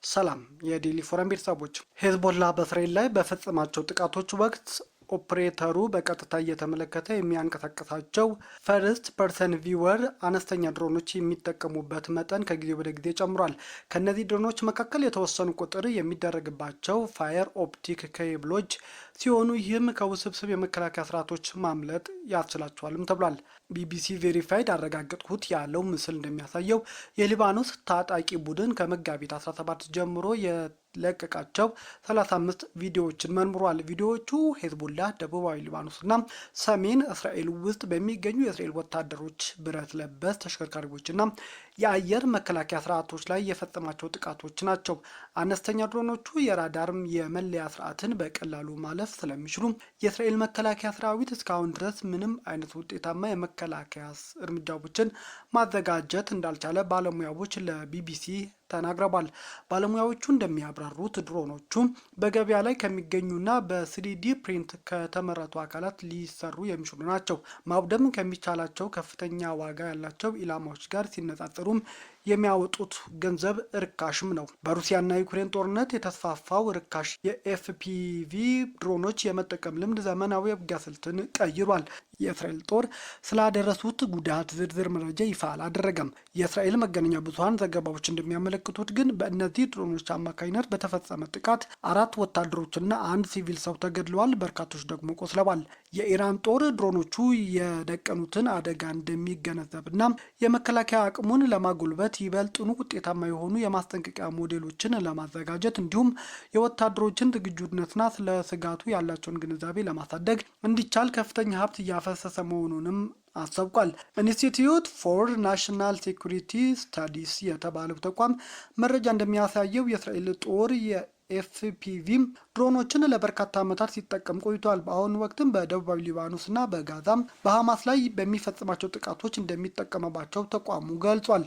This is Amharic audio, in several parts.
ሰላም የዴሊ ፎረም ቤተሰቦች፣ ሄዝቦላ በእስራኤል ላይ በፈጸማቸው ጥቃቶች ወቅት ኦፕሬተሩ በቀጥታ እየተመለከተ የሚያንቀሳቀሳቸው ፈርስት ፐርሰን ቪወር አነስተኛ ድሮኖች የሚጠቀሙበት መጠን ከጊዜ ወደ ጊዜ ጨምሯል። ከነዚህ ድሮኖች መካከል የተወሰኑ ቁጥር የሚደረግባቸው ፋየር ኦፕቲክ ኬብሎች ሲሆኑ ይህም ከውስብስብ የመከላከያ ስርዓቶች ማምለጥ ያስችላቸዋልም ተብሏል። ቢቢሲ ቬሪፋይድ አረጋገጥኩት ያለው ምስል እንደሚያሳየው የሊባኖስ ታጣቂ ቡድን ከመጋቢት 17 ጀምሮ ለቀቃቸው 35 ቪዲዮዎችን መርምሯል። ቪዲዮዎቹ ሄዝቦላ ደቡባዊ ሊባኖስና ሰሜን እስራኤል ውስጥ በሚገኙ የእስራኤል ወታደሮች ብረት ለበስ ተሽከርካሪዎችና የአየር መከላከያ ስርዓቶች ላይ የፈጸማቸው ጥቃቶች ናቸው። አነስተኛ ድሮኖቹ የራዳርም የመለያ ስርዓትን በቀላሉ ማለፍ ስለሚችሉ የእስራኤል መከላከያ ሰራዊት እስካሁን ድረስ ምንም አይነት ውጤታማ የመከላከያ እርምጃዎችን ማዘጋጀት እንዳልቻለ ባለሙያዎች ለቢቢሲ ተናግረዋል። ባለሙያዎቹ እንደሚያብራሩት ድሮኖቹ በገበያ ላይ ከሚገኙና በስሪዲ ፕሪንት ከተመረቱ አካላት ሊሰሩ የሚችሉ ናቸው። ማውደም ከሚቻላቸው ከፍተኛ ዋጋ ያላቸው ኢላማዎች ጋር ሲነጻጸሩም የሚያወጡት ገንዘብ ርካሽም ነው። በሩሲያና ዩክሬን ጦርነት የተስፋፋው ርካሽ የኤፍፒቪ ድሮኖች የመጠቀም ልምድ ዘመናዊ የውጊያ ስልትን ቀይሯል። የእስራኤል ጦር ስላደረሱት ጉዳት ዝርዝር መረጃ ይፋ አላደረገም። የእስራኤል መገናኛ ብዙኃን ዘገባዎች እንደሚያመለክቱት ግን በእነዚህ ድሮኖች አማካኝነት በተፈጸመ ጥቃት 4 ወታደሮችና 1 ሲቪል ሰው ተገድለዋል፣ በርካቶች ደግሞ ቆስለዋል። የኢራን ጦር ድሮኖቹ የደቀኑትን አደጋ እንደሚገነዘብና የመከላከያ አቅሙን ለማጎልበት ይበልጥኑ ውጤታማ የሆኑ የማስጠንቀቂያ ሞዴሎችን ለማዘጋጀት እንዲሁም የወታደሮችን ዝግጁነትና ስለ ስጋቱ ያላቸውን ግንዛቤ ለማሳደግ እንዲቻል ከፍተኛ ሀብት እያፈሰሰ መሆኑንም አስታውቋል። ኢንስቲትዩት ፎር ናሽናል ሴኩሪቲ ስታዲስ የተባለው ተቋም መረጃ እንደሚያሳየው የእስራኤል ጦር የኤፍፒቪ ድሮኖችን ለበርካታ ዓመታት ሲጠቀም ቆይቷል። በአሁኑ ወቅትም በደቡባዊ ሊባኖስና በጋዛም በሐማስ ላይ በሚፈጽማቸው ጥቃቶች እንደሚጠቀምባቸው ተቋሙ ገልጿል።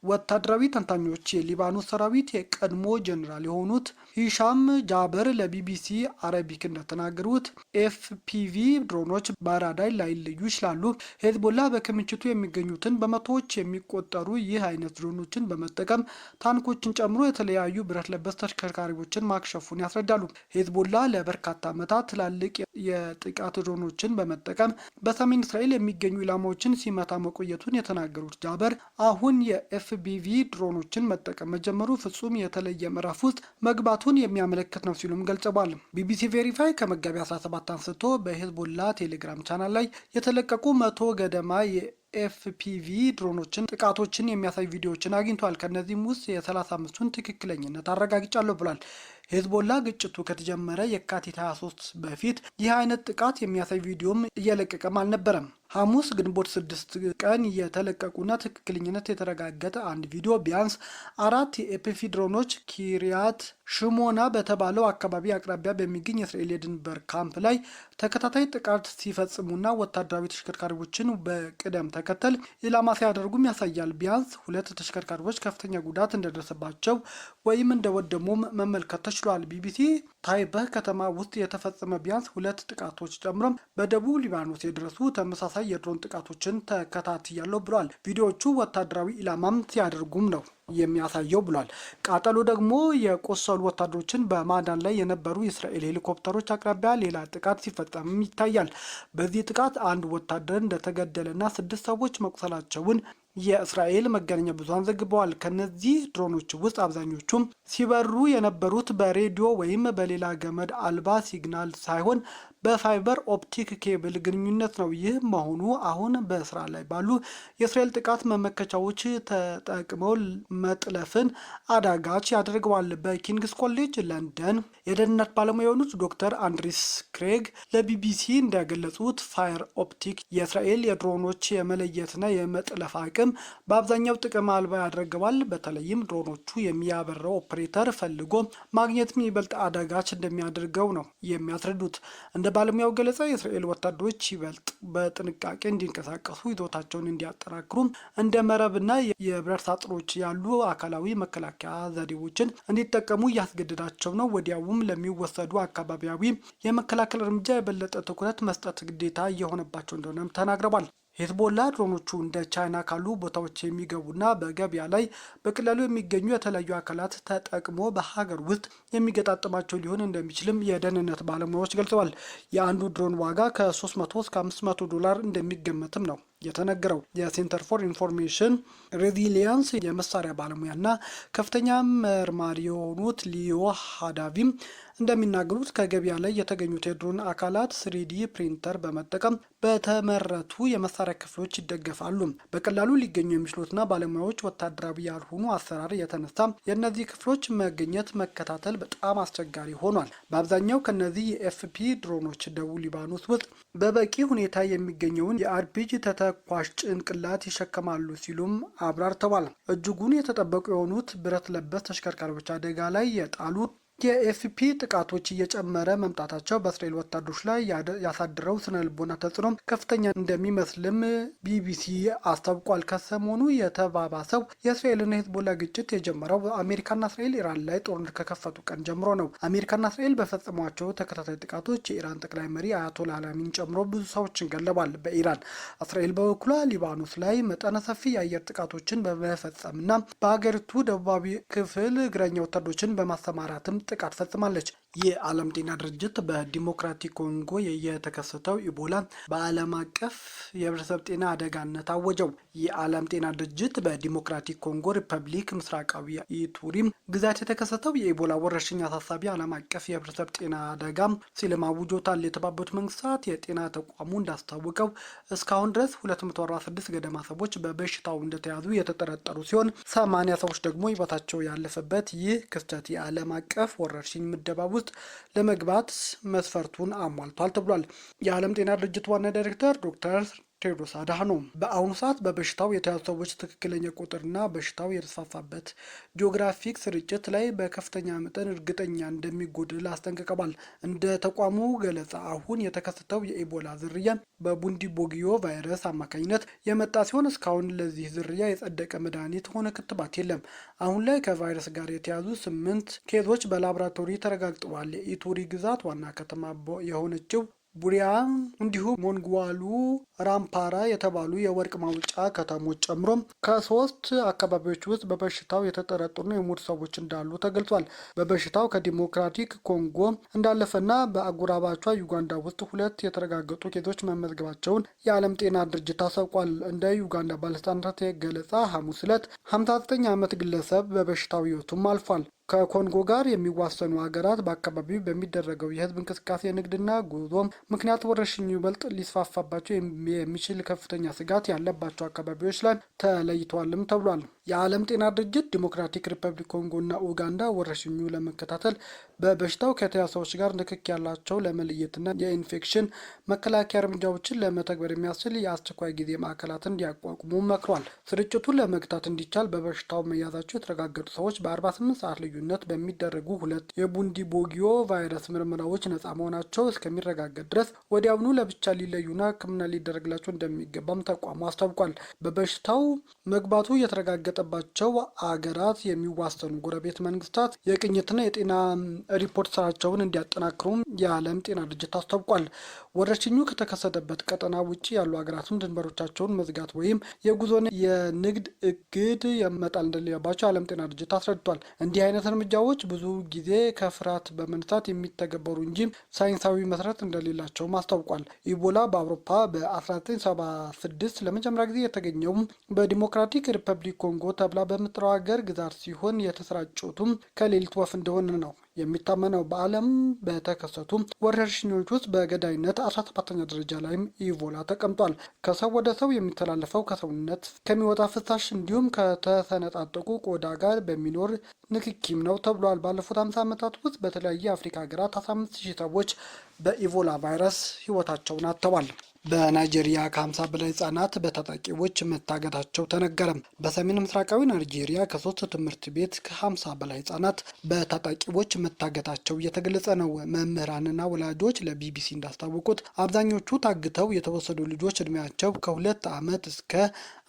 ወታደራዊ ተንታኞች የሊባኖስ ሰራዊት የቀድሞ ጀኔራል የሆኑት ሂሻም ጃበር ለቢቢሲ አረቢክ እንደተናገሩት ኤፍፒቪ ድሮኖች በራዳር ላይለዩ ይችላሉ። ሄዝቦላ በክምችቱ የሚገኙትን በመቶዎች የሚቆጠሩ ይህ አይነት ድሮኖችን በመጠቀም ታንኮችን ጨምሮ የተለያዩ ብረት ለበስ ተሽከርካሪዎችን ማክሸፉን ያስረዳሉ። ሄዝቦላ ለበርካታ ዓመታት ትላልቅ የጥቃት ድሮኖችን በመጠቀም በሰሜን እስራኤል የሚገኙ ኢላማዎችን ሲመታ መቆየቱን የተናገሩት ጃበር አሁን የኤፍፒቪ ድሮኖችን መጠቀም መጀመሩ ፍጹም የተለየ ምዕራፍ ውስጥ መግባቱን የሚያመለክት ነው ሲሉም ገልጸዋል። ቢቢሲ ቬሪፋይ ከመጋቢት 17 አንስቶ በሄዝቦላ ቴሌግራም ቻናል ላይ የተለቀቁ 100 ገደማ ኤፍፒቪ ድሮኖችን ጥቃቶችን የሚያሳይ ቪዲዮዎችን አግኝቷል። ከነዚህም ውስጥ የ35ቱን ትክክለኝነት አረጋግጫለሁ ብሏል። ሄዝቦላ ግጭቱ ከተጀመረ የካቲት 23 በፊት ይህ አይነት ጥቃት የሚያሳይ ቪዲዮም እየለቀቀም አልነበረም። ሐሙስ ግንቦት 6 ቀን የተለቀቁና ትክክለኝነት የተረጋገጠ አንድ ቪዲዮ ቢያንስ 4 የኤፍፒቪ ድሮኖች ኪሪያት ሽሞና በተባለው አካባቢ አቅራቢያ በሚገኝ የእስራኤል የድንበር ካምፕ ላይ ተከታታይ ጥቃት ሲፈጽሙና ወታደራዊ ተሽከርካሪዎችን በቅደም ተከተል ኢላማ ሲያደርጉም ያሳያል። ቢያንስ 2 ተሽከርካሪዎች ከፍተኛ ጉዳት እንደደረሰባቸው ወይም እንደወደሙም መመልከት ተችሏል። ቢቢሲ ታይበህ ከተማ ውስጥ የተፈጸመ ቢያንስ 2 ጥቃቶች ጨምሮም በደቡብ ሊባኖስ የደረሱ ተመሳሳይ የድሮን ጥቃቶችን ተከታትያለሁ ብሏል። ቪዲዮዎቹ ወታደራዊ ኢላማም ሲያደርጉም ነው የሚያሳየው ብሏል። ቃጠሎ ደግሞ የቆሰሉ ወታደሮችን በማዳን ላይ የነበሩ የእስራኤል ሄሊኮፕተሮች አቅራቢያ ሌላ ጥቃት ሲፈጸምም ይታያል። በዚህ ጥቃት 1 ወታደር እንደተገደለና 6 ሰዎች መቁሰላቸውን የእስራኤል መገናኛ ብዙሃን ዘግበዋል። ከነዚህ ድሮኖች ውስጥ አብዛኞቹም ሲበሩ የነበሩት በሬዲዮ ወይም በሌላ ገመድ አልባ ሲግናል ሳይሆን በፋይበር ኦፕቲክ ኬብል ግንኙነት ነው። ይህ መሆኑ አሁን በስራ ላይ ባሉ የእስራኤል ጥቃት መመከቻዎች ተጠቅመው መጥለፍን አዳጋች ያደርገዋል። በኪንግስ ኮሌጅ ለንደን የደህንነት ባለሙያ የሆኑት ዶክተር አንድሪስ ክሬግ ለቢቢሲ እንደገለጹት ፋየር ኦፕቲክ የእስራኤል የድሮኖች የመለየትና የመጥለፍ አቅም በአብዛኛው ጥቅም አልባ ያደርገዋል። በተለይም ድሮኖቹ የሚያበረው ኦፕሬተር ፈልጎ ማግኘትም ይበልጥ አዳጋች እንደሚያደርገው ነው የሚያስረዱት። እንደ ባለሙያው ገለጻ የእስራኤል ወታደሮች ይበልጥ በጥንቃቄ እንዲንቀሳቀሱ ይዞታቸውን እንዲያጠናክሩ እንደ መረብና የብረት ሳጥኖች ያሉ አካላዊ መከላከያ ዘዴዎችን እንዲጠቀሙ እያስገደዳቸው ነው። ወዲያውም ለሚወሰዱ አካባቢያዊ የመከላከል እርምጃ የበለጠ ትኩረት መስጠት ግዴታ እየሆነባቸው እንደሆነም ተናግረዋል። ሄዝቦላ ድሮኖቹ እንደ ቻይና ካሉ ቦታዎች የሚገቡና በገበያ ላይ በቀላሉ የሚገኙ የተለያዩ አካላት ተጠቅሞ በሀገር ውስጥ የሚገጣጥማቸው ሊሆን እንደሚችልም የደህንነት ባለሙያዎች ገልጸዋል። የአንዱ ድሮን ዋጋ ከ300 እስከ $500 እንደሚገመትም ነው የተነገረው። የሴንተር ፎር ኢንፎርሜሽን ሬዚሊያንስ የመሳሪያ ባለሙያና ከፍተኛ መርማሪ የሆኑት ሊዮ ሃዳቪም እንደሚናገሩት ከገበያ ላይ የተገኙት የድሮን አካላት 3D ፕሪንተር በመጠቀም በተመረቱ የመሳሪያ ክፍሎች ይደገፋሉ። በቀላሉ ሊገኙ የሚችሉትና ባለሙያዎች ወታደራዊ ያልሆኑ አሰራር የተነሳ የእነዚህ ክፍሎች መገኘት መከታተል በጣም አስቸጋሪ ሆኗል። በአብዛኛው ከነዚህ የኤፍፒ ድሮኖች ደቡብ ሊባኖስ ውስጥ በበቂ ሁኔታ የሚገኘውን የአርፒጂ ተተኳሽ ጭንቅላት ይሸከማሉ ሲሉም አብራርተዋል። እጅጉን የተጠበቁ የሆኑት ብረት ለበስ ተሽከርካሪዎች አደጋ ላይ የጣሉት የኤፍፒ ጥቃቶች እየጨመረ መምጣታቸው በእስራኤል ወታደሮች ላይ ያሳድረው ስነ ልቦና ተጽዕኖ ከፍተኛ እንደሚመስልም ቢቢሲ አስታውቋል። ከሰሞኑ የተባባሰው የእስራኤልና ሄዝቦላ ግጭት የጀመረው አሜሪካና እስራኤል ኢራን ላይ ጦርነት ከከፈቱ ቀን ጀምሮ ነው። አሜሪካና እስራኤል በፈጸሟቸው ተከታታይ ጥቃቶች የኢራን ጠቅላይ መሪ አያቶላ አላሚን ጨምሮ ብዙ ሰዎችን ገለዋል። በኢራን እስራኤል በበኩሏ ሊባኖስ ላይ መጠነ ሰፊ የአየር ጥቃቶችን በመፈጸምና በሀገሪቱ ደቡባዊ ክፍል እግረኛ ወታደሮችን በማሰማራትም ጥቃት ፈጽማለች። የዓለም ጤና ድርጅት በዲሞክራቲክ ኮንጎ የተከሰተው ኢቦላ በዓለም አቀፍ የህብረተሰብ ጤና አደጋነት አወጀው። የዓለም ጤና ድርጅት በዲሞክራቲክ ኮንጎ ሪፐብሊክ ምስራቃዊ ኢቱሪም ግዛት የተከሰተው የኢቦላ ወረርሽኝ አሳሳቢ ዓለም አቀፍ የህብረተሰብ ጤና አደጋ ሲልም አውጆታል። የተባበሩት መንግስታት የጤና ተቋሙ እንዳስታወቀው እስካሁን ድረስ 246 ገደማ ሰዎች በበሽታው እንደተያዙ የተጠረጠሩ ሲሆን 80 ሰዎች ደግሞ ህይወታቸው ያለፈበት ይህ ክስተት የዓለም አቀፍ ወረርሽኝ ምደባ ውስጥ ለመግባት መስፈርቱን አሟልቷል ተብሏል። የዓለም ጤና ድርጅት ዋና ዳይሬክተር ዶክተር ቴዎድሮስ አድሃኖም በአሁኑ ሰዓት በበሽታው የተያዙ ሰዎች ትክክለኛ ቁጥርና በሽታው የተስፋፋበት ጂኦግራፊክ ስርጭት ላይ በከፍተኛ መጠን እርግጠኛ እንደሚጎድል አስጠንቅቀዋል። እንደ ተቋሙ ገለጻ አሁን የተከሰተው የኢቦላ ዝርያ በቡንዲቦጊዮ ቫይረስ አማካኝነት የመጣ ሲሆን እስካሁን ለዚህ ዝርያ የጸደቀ መድኃኒት ሆነ ክትባት የለም። አሁን ላይ ከቫይረስ ጋር የተያዙ 8 ኬዞች በላቦራቶሪ ተረጋግጠዋል። የኢቱሪ ግዛት ዋና ከተማ የሆነችው ቡሪያ እንዲሁም ሞንጓሉ ራምፓራ የተባሉ የወርቅ ማውጫ ከተሞች ጨምሮ ከ3 አካባቢዎች ውስጥ በበሽታው የተጠረጠሩ የሞቱ ሰዎች እንዳሉ ተገልጿል። በበሽታው ከዲሞክራቲክ ኮንጎ እንዳለፈና በአጎራባቿ ዩጋንዳ ውስጥ 2 የተረጋገጡ ኬዞች መመዝገባቸውን የዓለም ጤና ድርጅት አሳውቋል። እንደ ዩጋንዳ ባለስልጣናት ገለጻ ሐሙስ ዕለት 59 ዓመት ግለሰብ በበሽታው ሕይወቱም አልፏል። ከኮንጎ ጋር የሚዋሰኑ ሀገራት በአካባቢው በሚደረገው የህዝብ እንቅስቃሴ ንግድና ጉዞ ምክንያት ወረርሽኙ ይበልጥ ሊስፋፋባቸው የሚችል ከፍተኛ ስጋት ያለባቸው አካባቢዎች ላይ ተለይተዋልም ተብሏል። የዓለም ጤና ድርጅት ዲሞክራቲክ ሪፐብሊክ ኮንጎና ኡጋንዳ ወረርሽኙ ለመከታተል በበሽታው ከተያዙ ሰዎች ጋር ንክክ ያላቸው ለመለየትና የኢንፌክሽን መከላከያ እርምጃዎችን ለመተግበር የሚያስችል የአስቸኳይ ጊዜ ማዕከላትን እንዲያቋቁሙ መክሯል። ስርጭቱን ለመግታት እንዲቻል በበሽታው መያዛቸው የተረጋገጡ ሰዎች በ48 ሰዓት ልዩነት በሚደረጉ 2 የቡንዲቦጊዮ ቫይረስ ምርመራዎች ነፃ መሆናቸው እስከሚረጋገጥ ድረስ ወዲያውኑ ለብቻ ሊለዩና ሕክምና ሊደረግላቸው እንደሚገባም ተቋሙ አስታውቋል። በበሽታው መግባቱ የተረጋገጠባቸው አገራት የሚዋሰኑ ጎረቤት መንግስታት የቅኝትና የጤና ሪፖርት ስራቸውን እንዲያጠናክሩም የዓለም ጤና ድርጅት አስታውቋል። ወረርሽኙ ከተከሰተበት ቀጠና ውጭ ያሉ ሀገራትም ድንበሮቻቸውን መዝጋት ወይም የጉዞን የንግድ እግድ መጣል እንደሌለባቸው የዓለም ጤና ድርጅት አስረድቷል። እንዲህ አይነት እርምጃዎች ብዙ ጊዜ ከፍርሃት በመነሳት የሚተገበሩ እንጂ ሳይንሳዊ መሰረት እንደሌላቸውም አስታውቋል። ኢቦላ በአውሮፓ በ1976 ለመጀመሪያ ጊዜ የተገኘው በዲሞክራቲክ ሪፐብሊክ ኮንጎ ተብላ በምትጠራው ሀገር ግዛት ሲሆን የተሰራጨቱም ከሌሊት ወፍ እንደሆነ ነው የሚታመነው። በዓለም በተከሰቱ ወረርሽኞች ውስጥ በገዳይነት 17ኛ ደረጃ ላይም ኢቦላ ተቀምጧል። ከሰው ወደ ሰው የሚተላለፈው ከሰውነት ከሚወጣ ፍሳሽ እንዲሁም ከተሰነጣጠቁ ቆዳ ጋር በሚኖር ንክኪም ነው ተብሏል። ባለፉት 50 ዓመታት ውስጥ በተለያዩ የአፍሪካ ሀገራት 15000 ሰዎች በኢቦላ ቫይረስ ህይወታቸውን አጥተዋል። በናይጄሪያ ከ50 በላይ ህጻናት በታጣቂዎች መታገታቸው ተነገረ። በሰሜን ምስራቃዊ ናይጄሪያ ከ3 ትምህርት ቤት ከ50 በላይ ህጻናት በታጣቂዎች መታገታቸው እየተገለጸ ነው። መምህራንና ወላጆች ለቢቢሲ እንዳስታወቁት አብዛኞቹ ታግተው የተወሰዱ ልጆች እድሜያቸው ከ2 ዓመት እስከ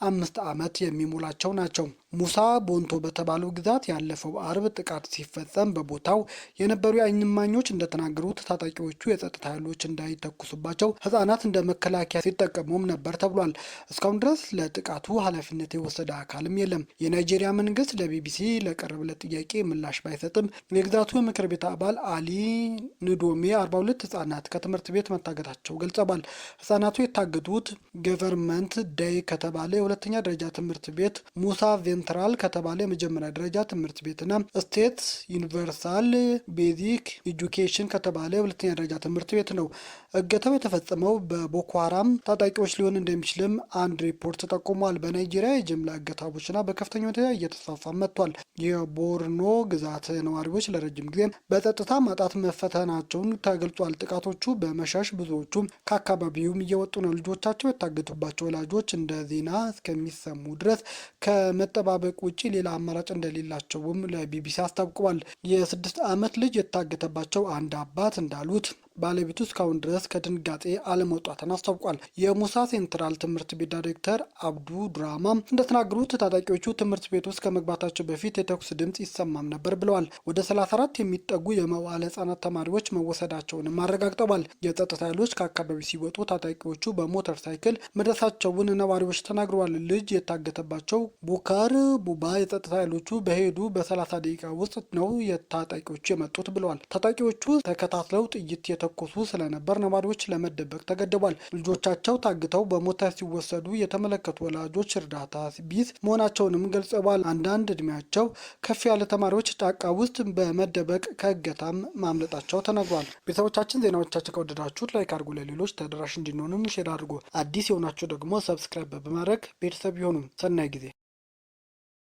5 ዓመት የሚሞላቸው ናቸው። ሙሳ ቦንቶ በተባለው ግዛት ያለፈው አርብ ጥቃት ሲፈጸም በቦታው የነበሩ የዓይን እማኞች እንደተናገሩት ታጣቂዎቹ የጸጥታ ኃይሎች እንዳይተኩሱባቸው ህጻናት እንደ መከላከያ ሲጠቀሙም ነበር ተብሏል። እስካሁን ድረስ ለጥቃቱ ኃላፊነት የወሰደ አካልም የለም። የናይጄሪያ መንግስት ለቢቢሲ ለቀረበለት ጥያቄ ምላሽ ባይሰጥም የግዛቱ የምክር ቤት አባል አሊ ንዶሜ 42 ህጻናት ከትምህርት ቤት መታገታቸው ገልጸዋል። ህጻናቱ የታገቱት ገቨርንመንት ዴይ ከተባለ የሁለተኛ ደረጃ ትምህርት ቤት፣ ሙሳ ሴንትራል ከተባለ የመጀመሪያ ደረጃ ትምህርት ቤትና ስቴት ዩኒቨርሳል ቤዚክ ኤጁኬሽን ከተባለ የሁለተኛ ደረጃ ትምህርት ቤት ነው። እገታው የተፈጸመው በቦኮ ሀራም ታጣቂዎች ሊሆን እንደሚችልም አንድ ሪፖርት ጠቁሟል። በናይጄሪያ የጅምላ እገታዎችና በከፍተኛ ሁኔታ እየተስፋፋ መጥቷል። የቦርኖ ግዛት ነዋሪዎች ለረጅም ጊዜ በጸጥታ ማጣት መፈተናቸውን ተገልጿል። ጥቃቶቹ በመሻሽ ብዙዎቹ ከአካባቢውም እየወጡ ነው። ልጆቻቸው የታገቱባቸው ወላጆች እንደ ዜና እስከሚሰሙ ድረስ ከመጠባበቅ ውጭ ሌላ አማራጭ እንደሌላቸውም ለቢቢሲ አስታውቀዋል። የ6 ዓመት ልጅ የታገተባቸው አንድ አባት እንዳሉት ባለቤቱ እስካሁን ድረስ ከድንጋጤ አለመውጣትን አስታውቋል። የሙሳ ሴንትራል ትምህርት ቤት ዳይሬክተር አብዱ ድራማ እንደተናገሩት ታጣቂዎቹ ትምህርት ቤት ውስጥ ከመግባታቸው በፊት የተኩስ ድምፅ ይሰማም ነበር ብለዋል። ወደ 34 የሚጠጉ የመዋዕለ ሕጻናት ተማሪዎች መወሰዳቸውንም አረጋግጠዋል። የጸጥታ ኃይሎች ከአካባቢ ሲወጡ ታጣቂዎቹ በሞተር ሳይክል መድረሳቸውን ነዋሪዎች ተናግረዋል። ልጅ የታገተባቸው ቡካር ቡባ የጸጥታ ኃይሎቹ በሄዱ በ30 ደቂቃ ውስጥ ነው የታጣቂዎቹ የመጡት ብለዋል። ታጣቂዎቹ ተከታትለው ጥይት የተኮሱ ስለነበር ነዋሪዎች ለመደበቅ ተገደዋል። ልጆቻቸው ታግተው በሞተር ሲወሰዱ የተመለከቱ ወላጆች እርዳታ ቢስ መሆናቸውንም ገልጸዋል። አንዳንድ እድሜያቸው ከፍ ያለ ተማሪዎች ጫካ ውስጥ በመደበቅ ከእገታም ማምለጣቸው ተነግሯል። ቤተሰቦቻችን ዜናዎቻችን ከወደዳችሁት ላይክ አድርጉ፣ ለሌሎች ተደራሽ እንዲሆኑም ሼር አድርጉ። አዲስ የሆናችሁ ደግሞ ሰብስክራይብ በማድረግ ቤተሰብ ይሁኑ። ሰናይ ጊዜ